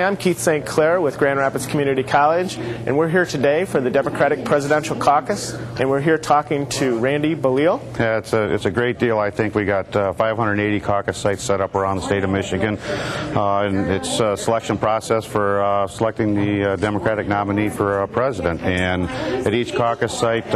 Hi, I'm Keith St. Clair with Grand Rapids Community College, and we're here today for the Democratic Presidential Caucus, and we're here talking to Randy Balil. Yeah, it's a great deal. I think we got 580 caucus sites set up around the state of Michigan, and it's a selection process for selecting the Democratic nominee for president. And at each caucus site,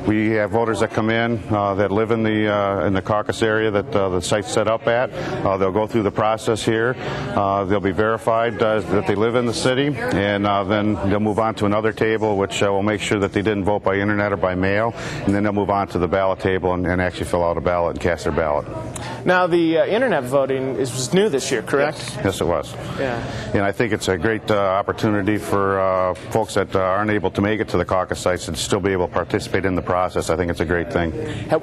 we have voters that come in that live in the caucus area that the site's set up at. They'll go through the process here. They'll be verified that they live in the city, and then they'll move on to another table, which will make sure that they didn't vote by internet or by mail, and then they'll move on to the ballot table and actually fill out a ballot and cast their ballot. Now, the internet voting was new this year, correct? Yes, it was. Yeah. And I think it's a great opportunity for folks that aren't able to make it to the caucus sites and still be able to participate in the process. I think it's a great thing.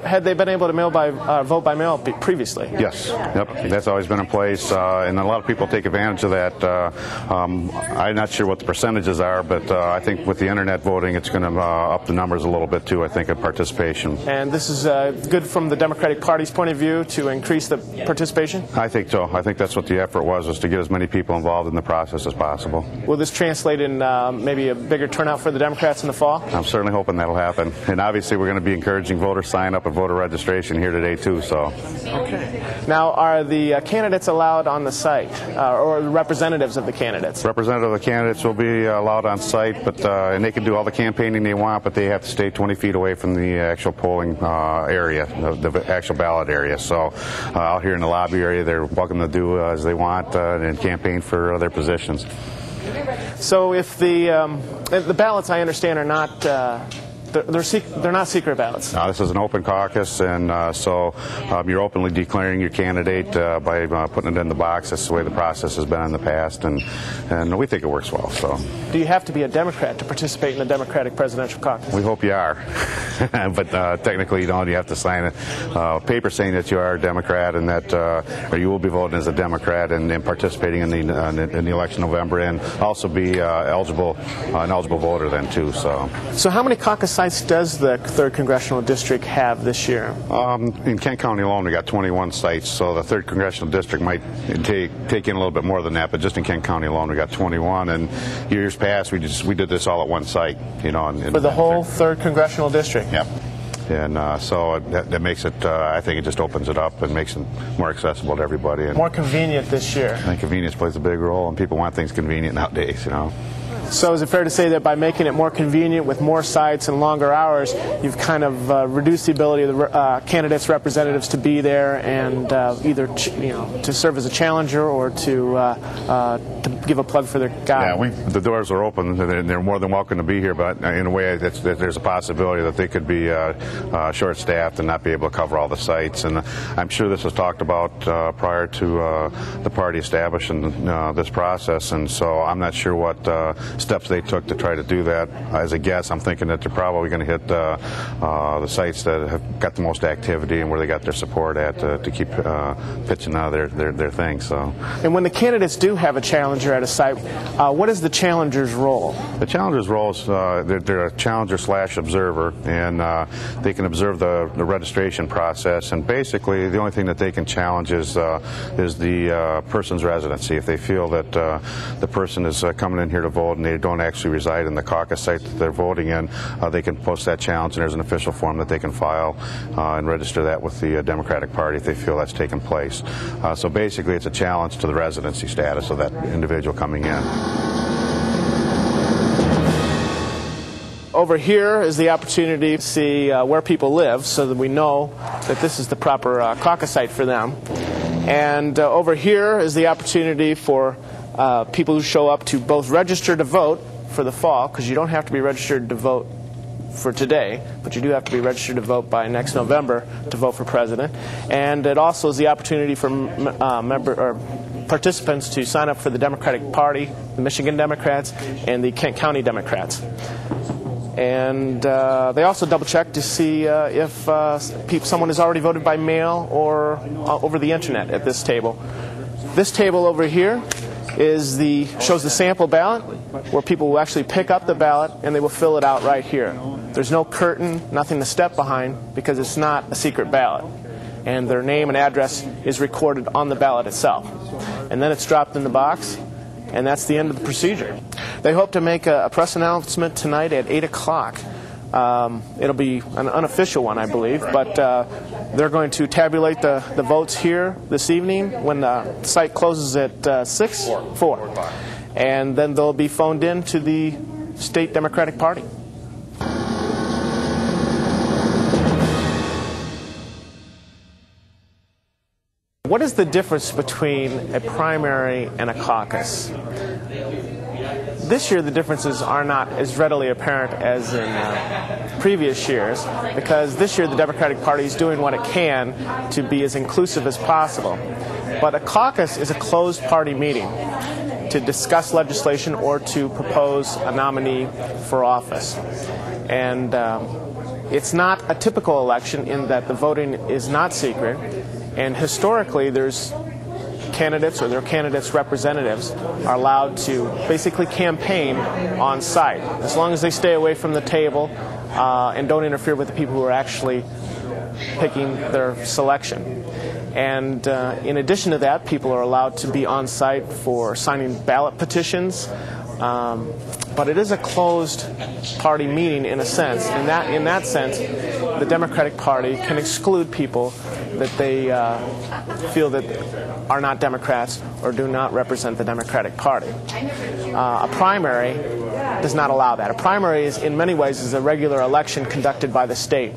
Had they been able to vote by mail previously? Yes. Yep. That's always been in place, and a lot of people take advantage of that. I'm not sure what the percentages are, but I think with the internet voting, it's going to up the numbers a little bit too, I think, of participation. And this is good from the Democratic Party's point of view to increase the participation? I think so. I think that's what the effort was to get as many people involved in the process as possible. Will this translate in maybe a bigger turnout for the Democrats in the fall? I'm certainly hoping that'll happen. And obviously we're going to be encouraging voter sign-up and voter registration here today too. So. Okay. Now, are the candidates allowed on the site, or the representatives of the candidates? Representative of the candidates will be allowed on site, but and they can do all the campaigning they want, but they have to stay 20 feet away from the actual polling area, the actual ballot area. So out here in the lobby area, they're welcome to do as they want and campaign for their positions. So if the ballots, I understand, are not they're not secret ballots. No, this is an open caucus, and so you're openly declaring your candidate by putting it in the box. That's the way the process has been in the past, and we think it works well. So. Do you have to be a Democrat to participate in the Democratic Presidential Caucus? We hope you are, but technically you don't. You have to sign a paper saying that you are a Democrat and that or you will be voting as a Democrat and participating in the election in November, and also be an eligible voter then too. So how many caucus sites does the 3rd Congressional District have this year? In Kent County alone, we got 21 sites, so the 3rd Congressional District might take in a little bit more than that, but just in Kent County alone, we got 21. And years past, we did this all at one site, you know. For the whole 3rd Congressional District? Yep. And so that makes it, I think it just opens it up and makes it more accessible to everybody. And more convenient this year. I think convenience plays a big role, and people want things convenient nowadays, you know. So is it fair to say that by making it more convenient with more sites and longer hours, you've kind of reduced the ability of the candidates' representatives to be there and either to serve as a challenger or to give a plug for their guy? Yeah, the doors are open, and they're more than welcome to be here, but in a way there's a possibility that they could be short-staffed and not be able to cover all the sites. And I'm sure this was talked about prior to the party establishing this process, and so I'm not sure what steps they took to try to do that. As a guess, I'm thinking that they're probably going to hit the sites that have got the most activity and where they got their support at to keep pitching out their thing. So. And when the candidates do have a challenger at a site, what is the challenger's role? The challenger's role is they're a challenger/observer, and they can observe the registration process. And basically, the only thing that they can challenge is the person's residency. If they feel that the person is coming in here to vote and they don't actually reside in the caucus site that they're voting in, they can post that challenge, and there's an official form that they can file and register that with the Democratic Party if they feel that's taken place. So basically it's a challenge to the residency status of that individual coming in. Over here is the opportunity to see where people live so that we know that this is the proper caucus site for them. And over here is the opportunity for people who show up to both register to vote for the fall, because you don't have to be registered to vote for today, but you do have to be registered to vote by next November to vote for president. And it also is the opportunity for participants to sign up for the Democratic Party, the Michigan Democrats, and the Kent County Democrats. And they also double-check to see if someone has already voted by mail or over the internet at this table. This table over here shows the sample ballot, where people will actually pick up the ballot and they will fill it out right here. There's no curtain, nothing to step behind, because it's not a secret ballot. And their name and address is recorded on the ballot itself. And then it's dropped in the box, and that's the end of the procedure. They hope to make a press announcement tonight at 8 o'clock. It'll be an unofficial one, I believe, but they're going to tabulate the votes here this evening when the site closes at 4. And then they'll be phoned in to the state Democratic Party. What is the difference between a primary and a caucus? This year the differences are not as readily apparent as in previous years, because this year the Democratic Party is doing what it can to be as inclusive as possible. But a caucus is a closed party meeting to discuss legislation or to propose a nominee for office. And it's not a typical election in that the voting is not secret. And historically, there's candidates or their candidates' representatives are allowed to basically campaign on site, as long as they stay away from the table and don't interfere with the people who are actually picking their selection. And in addition to that, people are allowed to be on site for signing ballot petitions. But it is a closed party meeting in a sense. In that sense, the Democratic Party can exclude people that they feel that are not Democrats or do not represent the Democratic Party. A primary does not allow that. A primary is, in many ways, is a regular election conducted by the state.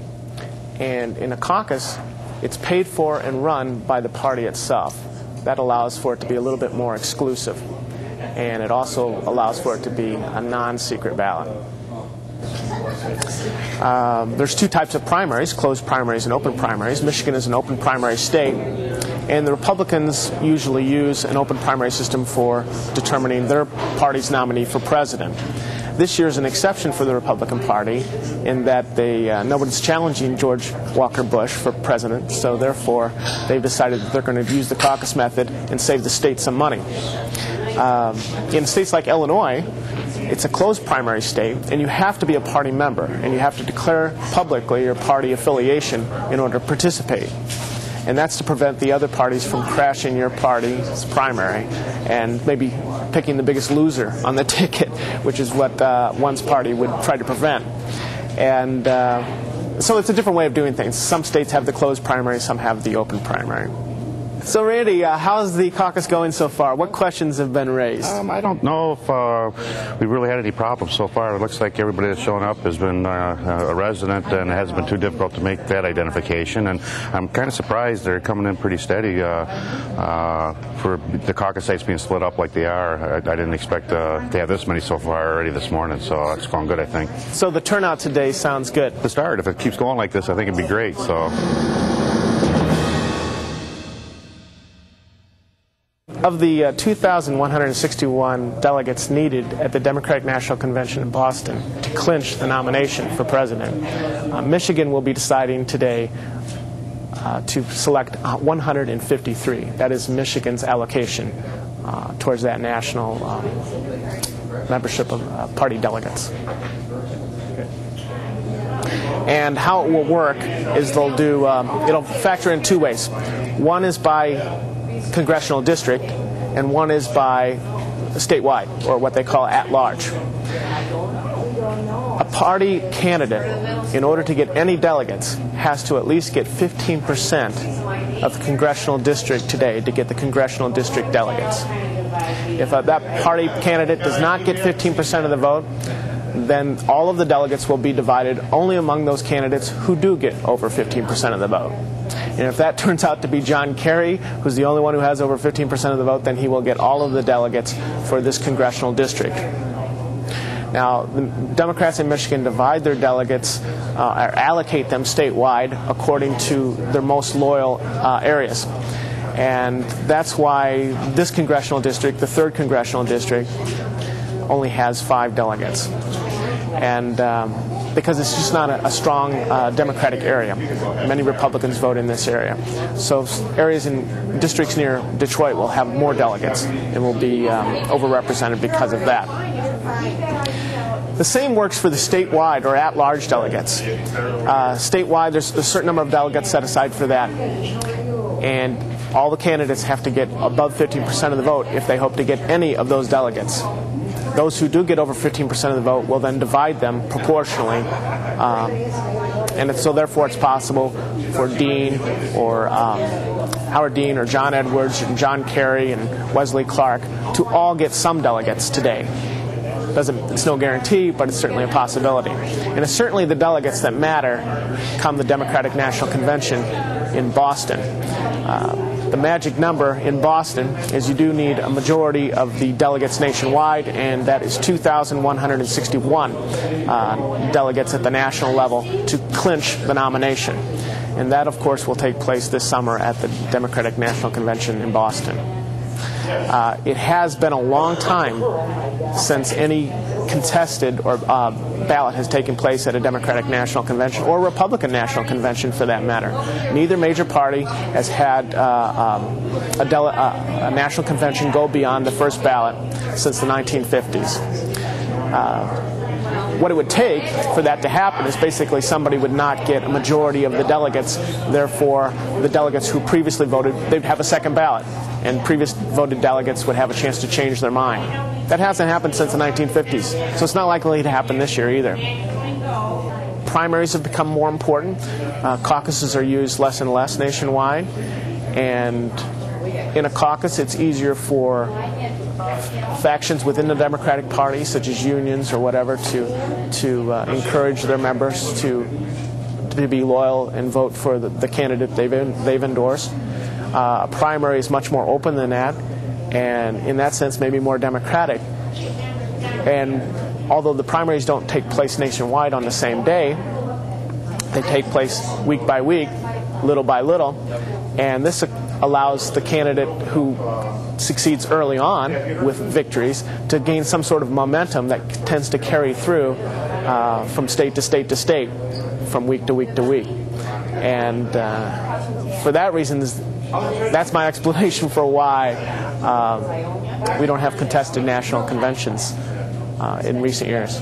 And in a caucus, it's paid for and run by the party itself. That allows for it to be a little bit more exclusive. And it also allows for it to be a non-secret ballot. There's two types of primaries, closed primaries and open primaries. Michigan is an open primary state, and the Republicans usually use an open primary system for determining their party's nominee for president. This year is an exception for the Republican Party in that nobody's challenging George Walker Bush for president, so therefore they've decided that they're going to use the caucus method and save the state some money. In states like Illinois, it's a closed primary state, and you have to be a party member, and you have to declare publicly your party affiliation in order to participate. And that's to prevent the other parties from crashing your party's primary and maybe picking the biggest loser on the ticket, which is what one's party would try to prevent. And so it's a different way of doing things. Some states have the closed primary, some have the open primary. So, Randy, how's the caucus going so far? What questions have been raised? I don't know if we've really had any problems so far. It looks like everybody that's shown up has been a resident, and it hasn't been too difficult to make that identification. And I'm kind of surprised they're coming in pretty steady for the caucus sites being split up like they are. I didn't expect to have this many so far already this morning, so it's going good, I think. So the turnout today sounds good. To start, if it keeps going like this, I think it'd be great. So. Of the 2,161 delegates needed at the Democratic National Convention in Boston to clinch the nomination for president, Michigan will be deciding today to select 153. That is Michigan's allocation towards that national membership of party delegates. And how it will work is they'll do, it'll factor in two ways. One is by congressional district, and one is by statewide, or what they call at-large. A party candidate, in order to get any delegates, has to at least get 15% of the congressional district today to get the congressional district delegates. If that party candidate does not get 15% of the vote, then all of the delegates will be divided only among those candidates who do get over 15% of the vote. And if that turns out to be John Kerry, who's the only one who has over 15% of the vote, then he will get all of the delegates for this congressional district. Now, the Democrats in Michigan divide their delegates, or allocate them statewide according to their most loyal areas. And that's why this congressional district, the 3rd congressional district, only has 5 delegates. And because it's just not a strong Democratic area. Many Republicans vote in this area. So areas in districts near Detroit will have more delegates and will be overrepresented because of that. The same works for the statewide or at-large delegates. Statewide, there's a certain number of delegates set aside for that. And all the candidates have to get above 15% of the vote if they hope to get any of those delegates. Those who do get over 15% of the vote will then divide them proportionally, and so therefore it's possible for Dean or Howard Dean or John Edwards and John Kerry and Wesley Clark to all get some delegates today. It's no guarantee, but it's certainly a possibility. And it's certainly the delegates that matter come the Democratic National Convention in Boston. The magic number in Boston is you do need a majority of the delegates nationwide, and that is 2,161 delegates at the national level to clinch the nomination. And that, of course, will take place this summer at the Democratic National Convention in Boston. It has been a long time since any contested or ballot has taken place at a Democratic National Convention or Republican National Convention, for that matter. Neither major party has had a national convention go beyond the first ballot since the 1950s. What it would take for that to happen is basically somebody would not get a majority of the delegates. Therefore, the delegates who previously voted, they'd have a second ballot, and previous voted delegates would have a chance to change their mind. That hasn't happened since the 1950s, so it's not likely to happen this year either. Primaries have become more important. Caucuses are used less and less nationwide, and in a caucus it's easier for factions within the Democratic Party, such as unions or whatever, to encourage their members to be loyal and vote for the candidate they've endorsed. A primary is much more open than that, and in that sense maybe more democratic. And although the primaries don't take place nationwide on the same day, they take place week by week, little by little, and this allows the candidate who succeeds early on with victories to gain some sort of momentum that tends to carry through from state to state to state, from week to week to week. And for that reason, that's my explanation for why we don't have contested national conventions in recent years.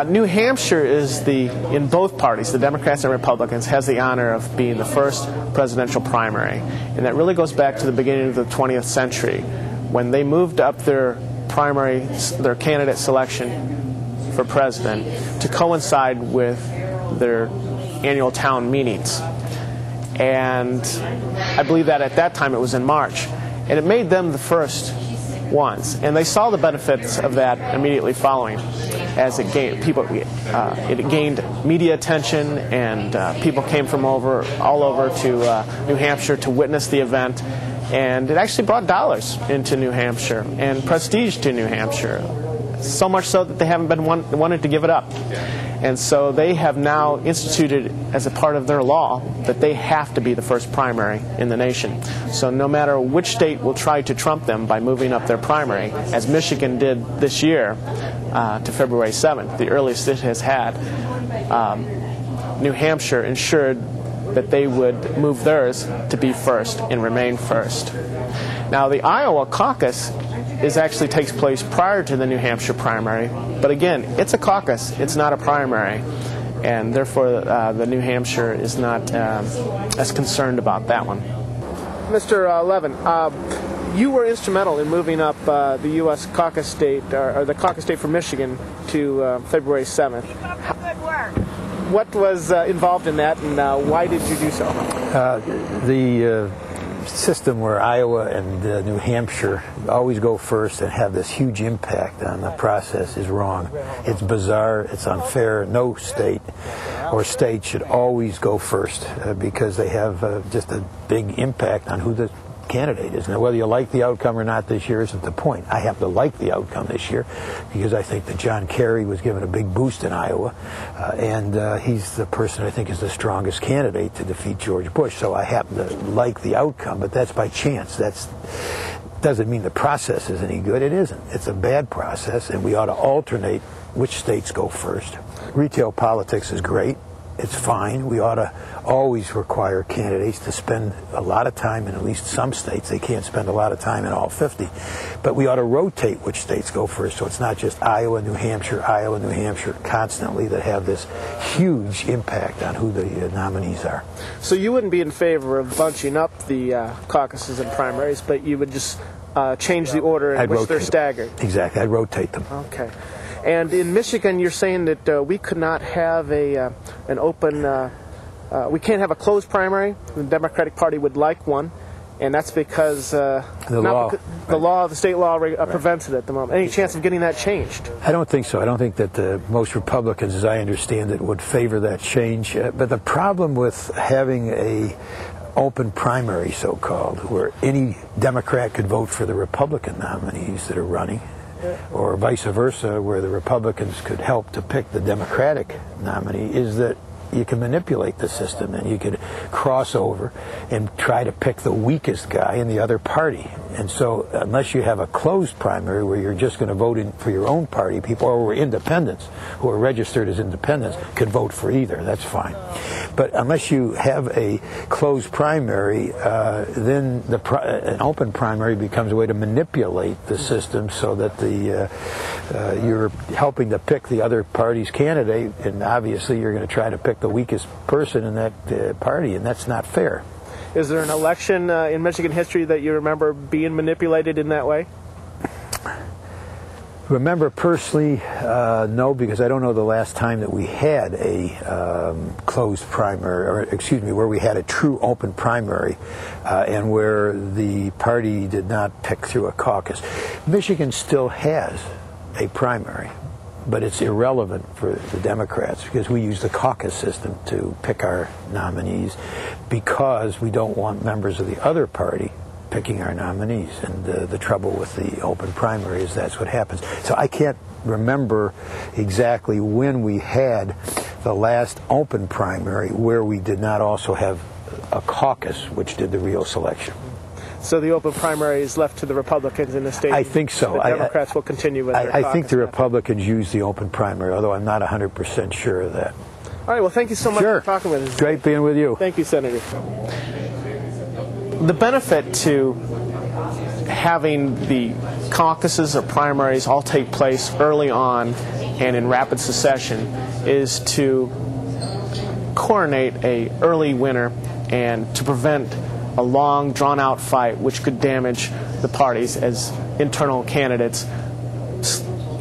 New Hampshire is in both parties, the Democrats and Republicans, has the honor of being the first presidential primary. And that really goes back to the beginning of the 20th century, when they moved up their candidate selection for president to coincide with their annual town meetings. And I believe that at that time it was in March. And it made them the first ones. And they saw the benefits of that immediately following, as it gained media attention, and people came from all over to New Hampshire to witness the event, and it actually brought dollars into New Hampshire and prestige to New Hampshire, so much so that they haven't been wanted to give it up. And so they have now instituted as a part of their law that they have to be the first primary in the nation. So no matter which state will try to trump them by moving up their primary, as Michigan did this year to February 7th, the earliest it has had, New Hampshire ensured that they would move theirs to be first and remain first. Now, the Iowa caucus actually takes place prior to the New Hampshire primary, but again, it's a caucus, it's not a primary, and therefore the New Hampshire is not as concerned about that one. Mr. Levin, you were instrumental in moving up the U.S. caucus state, or the caucus state for Michigan, to February 7th. Good work. What was involved in that, and why did you do so? The system where Iowa and New Hampshire always go first and have this huge impact on the process is wrong. It's bizarre, it's unfair. No state or state should always go first because they have just a big impact on who the candidate is. Now, whether you like the outcome or not this year isn't the point. I happen to like the outcome this year because I think that John Kerry was given a big boost in Iowa, and he's the person I think is the strongest candidate to defeat George Bush. So I happen to like the outcome, but that's by chance. That doesn't mean the process is any good. It isn't. It's a bad process, and we ought to alternate which states go first. Retail politics is great. It's fine. We ought to always require candidates to spend a lot of time in at least some states. They can't spend a lot of time in all 50. But we ought to rotate which states go first, so it's not just Iowa, New Hampshire constantly that have this huge impact on who the nominees are. So you wouldn't be in favor of bunching up the caucuses and primaries, but you would just change the order in which they're staggered. Exactly. I'd rotate them. Okay. And in Michigan, you're saying that we could not have an open, we can't have a closed primary. The Democratic Party would like one, and that's because the state law prevents it at the moment. Any chance of getting that changed? I don't think so. I don't think that most Republicans, as I understand it, would favor that change. But the problem with having a open primary, so-called, where any Democrat could vote for the Republican nominees that are running, or vice versa, where the Republicans could help to pick the Democratic nominee, is that you can manipulate the system and you could cross over and try to pick the weakest guy in the other party. And so unless you have a closed primary where you're just going to vote in for your own party, people who are independents, who are registered as independents, could vote for either. That's fine. But unless you have a closed primary, then an open primary becomes a way to manipulate the system so that you're helping to pick the other party's candidate, and obviously you're going to try to pick the weakest person in that party, and that's not fair. Is there an election in Michigan history that you remember being manipulated in that way? Remember personally, no, because I don't know the last time that we had a closed primary, or excuse me, where we had a true open primary and where the party did not pick through a caucus. Michigan still has a primary, but it's irrelevant for the Democrats because we use the caucus system to pick our nominees because we don't want members of the other party picking our nominees. And the trouble with the open primary is that's what happens. So I can't remember exactly when we had the last open primary where we did not also have a caucus which did the real selection. So the open primary is left to the Republicans in the state? I think so. The Democrats will continue with their I think the Republicans use the open primary, although I'm not 100% sure of that. All right, well, thank you so much for talking with us. Great being with you. Thank you, Senator. The benefit to having the caucuses or primaries all take place early on and in rapid succession is to coronate an early winner and to prevent a long, drawn-out fight which could damage the parties as internal candidates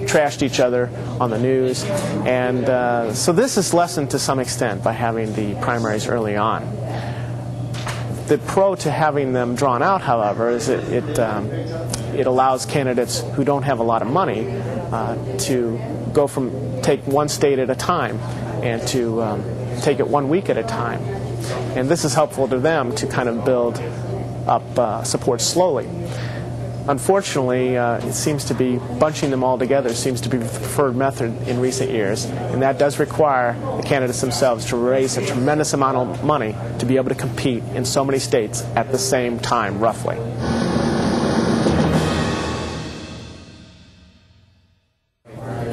trashed each other on the news. And so this is lessened to some extent by having the primaries early on. The pro to having them drawn out, however, is it allows candidates who don't have a lot of money to take one state at a time and to take it 1 week at a time. And this is helpful to them to kind of build up support slowly. Unfortunately, it seems to be bunching them all together seems to be the preferred method in recent years, and that does require the candidates themselves to raise a tremendous amount of money to be able to compete in so many states at the same time, roughly.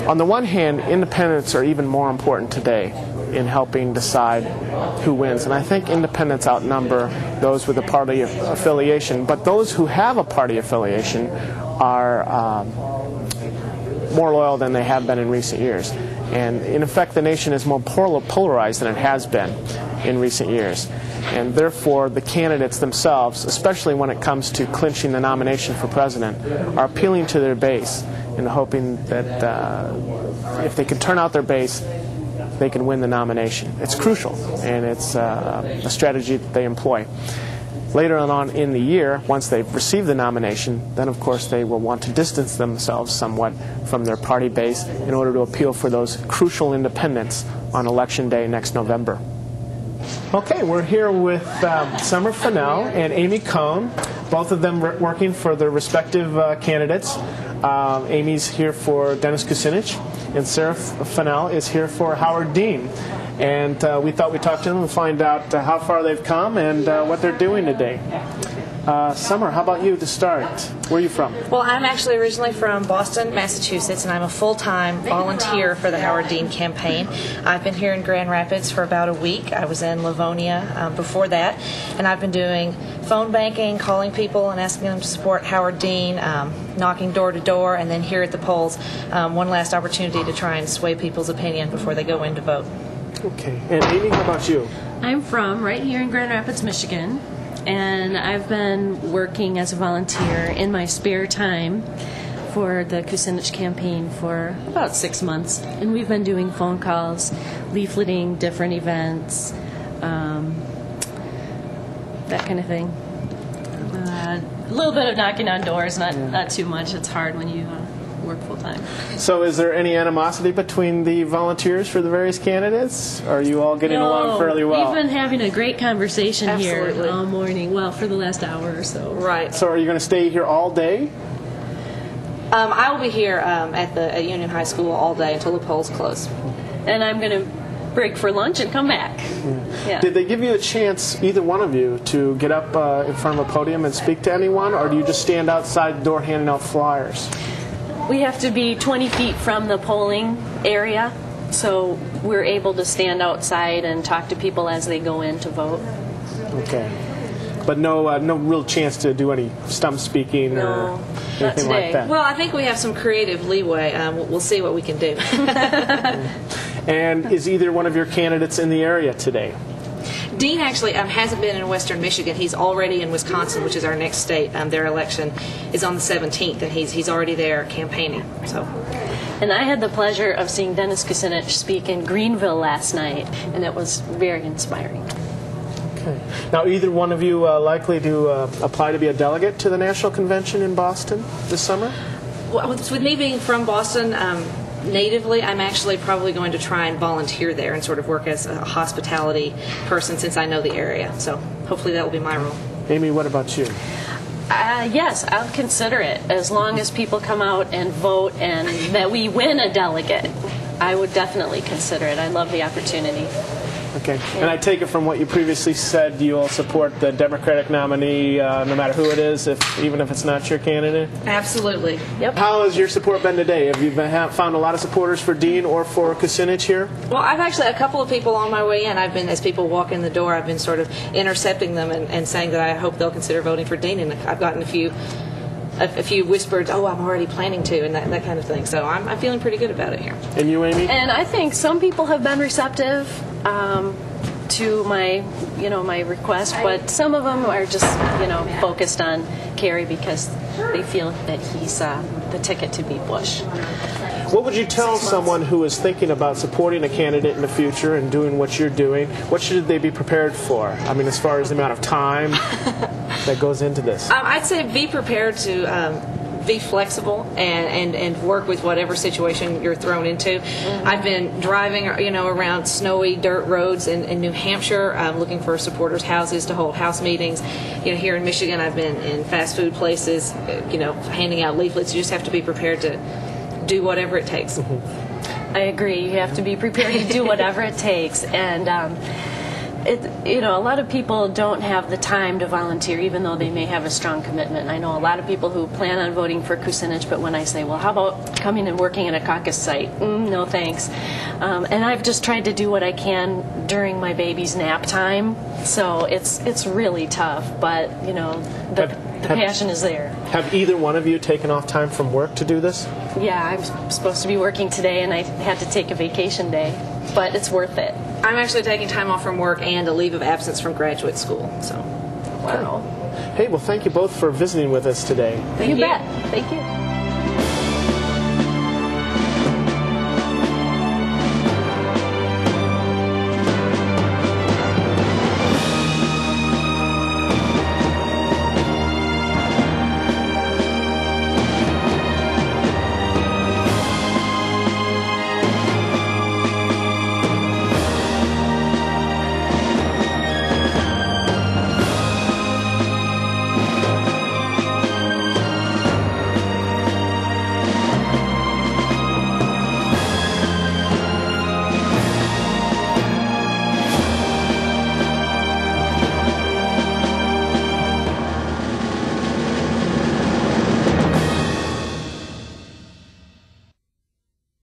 On the one hand, independents are even more important today in helping decide who wins. And I think independents outnumber those with a party affiliation. But those who have a party affiliation are more loyal than they have been in recent years. And in effect, the nation is more polarized than it has been in recent years. And therefore, the candidates themselves, especially when it comes to clinching the nomination for president, are appealing to their base and hoping that if they can turn out their base, they can win the nomination. It's crucial, and it's a strategy that they employ. Later on in the year, once they've received the nomination, then of course they will want to distance themselves somewhat from their party base in order to appeal for those crucial independents on Election Day next November. Okay, we're here with Summer Fennell and Amy Cohn, both of them working for their respective candidates. Amy's here for Dennis Kucinich, and Sarah Fennell is here for Howard Dean. And we thought we'd talk to them and find out how far they've come and what they're doing today. Summer, how about you to start? Where are you from? Well, I'm actually originally from Boston, Massachusetts, and I'm a full-time volunteer for the Howard Dean campaign. I've been here in Grand Rapids for about a week. I was in Livonia before that, and I've been doing phone banking, calling people and asking them to support Howard Dean, knocking door to door, and then here at the polls, one last opportunity to try and sway people's opinion before they go in to vote. Okay. And Amy, how about you? I'm from right here in Grand Rapids, Michigan. And I've been working as a volunteer in my spare time for the Kucinich campaign for about 6 months. And we've been doing phone calls, leafleting different events, that kind of thing. A little bit of knocking on doors, not too much. It's hard when you work full-time. So is there any animosity between the volunteers for the various candidates? Or are you all getting along fairly well? We've been having a great conversation Absolutely. here all morning, well, for the last hour or so. Right. So are you going to stay here all day? I will be here at Union High School all day until the polls close. And I'm going to break for lunch and come back. Yeah. Did they give you a chance, either one of you, to get up in front of a podium and speak to anyone? Or do you just stand outside the door handing out flyers? We have to be 20 feet from the polling area, so we're able to stand outside and talk to people as they go in to vote. Okay. But no real chance to do any stump speaking or anything like that? Well, I think we have some creative leeway. We'll see what we can do. And is either one of your candidates in the area today? Dean actually hasn't been in Western Michigan. He's already in Wisconsin, which is our next state. Their election is on the 17th, and he's already there campaigning. So. And I had the pleasure of seeing Dennis Kucinich speak in Greenville last night, and it was very inspiring. Okay. Now, either one of you likely to apply to be a delegate to the national convention in Boston this summer? Well, with me being from Boston, natively, I'm actually probably going to try and volunteer there and sort of work as a hospitality person since I know the area. So hopefully that will be my role. Amy, what about you? Yes, I'll consider it as long as people come out and vote and that we win a delegate. I would definitely consider it. I love the opportunity. Okay. And I take it from what you previously said, you'll support the Democratic nominee no matter who it is, even if it's not your candidate? Absolutely. Yep. How has your support been today? Have you found a lot of supporters for Dean or for Kucinich here? Well, I've actually, a couple of people on my way in, as people walk in the door, I've been sort of intercepting them and saying that I hope they'll consider voting for Dean, and I've gotten a few whispered, oh, I'm already planning to, and that kind of thing. So I'm feeling pretty good about it here. And you, Amy? And I think some people have been receptive to my request, but some of them are just, focused on Kerry because they feel that he's the ticket to beat Bush. What would you tell someone who is thinking about supporting a candidate in the future and doing what you're doing? What should they be prepared for? I mean, as far as the amount of time that goes into this. I'd say be prepared to be flexible and work with whatever situation you're thrown into. Mm-hmm. I've been driving, around snowy dirt roads in New Hampshire, looking for supporters' houses to hold house meetings. Here in Michigan, I've been in fast food places, handing out leaflets. You just have to be prepared to do whatever it takes. I agree. You have to be prepared to do whatever it takes. And a lot of people don't have the time to volunteer, even though they may have a strong commitment. I know a lot of people who plan on voting for Kucinich, but when I say, well, how about coming and working at a caucus site? No, thanks. And I've just tried to do what I can during my baby's nap time. So it's really tough, but, the passion is there. Have either one of you taken off time from work to do this? Yeah, I'm supposed to be working today, and I had to take a vacation day, but it's worth it. I'm actually taking time off from work and a leave of absence from graduate school. So, wow. Hey, well, thank you both for visiting with us today. You bet. Thank you.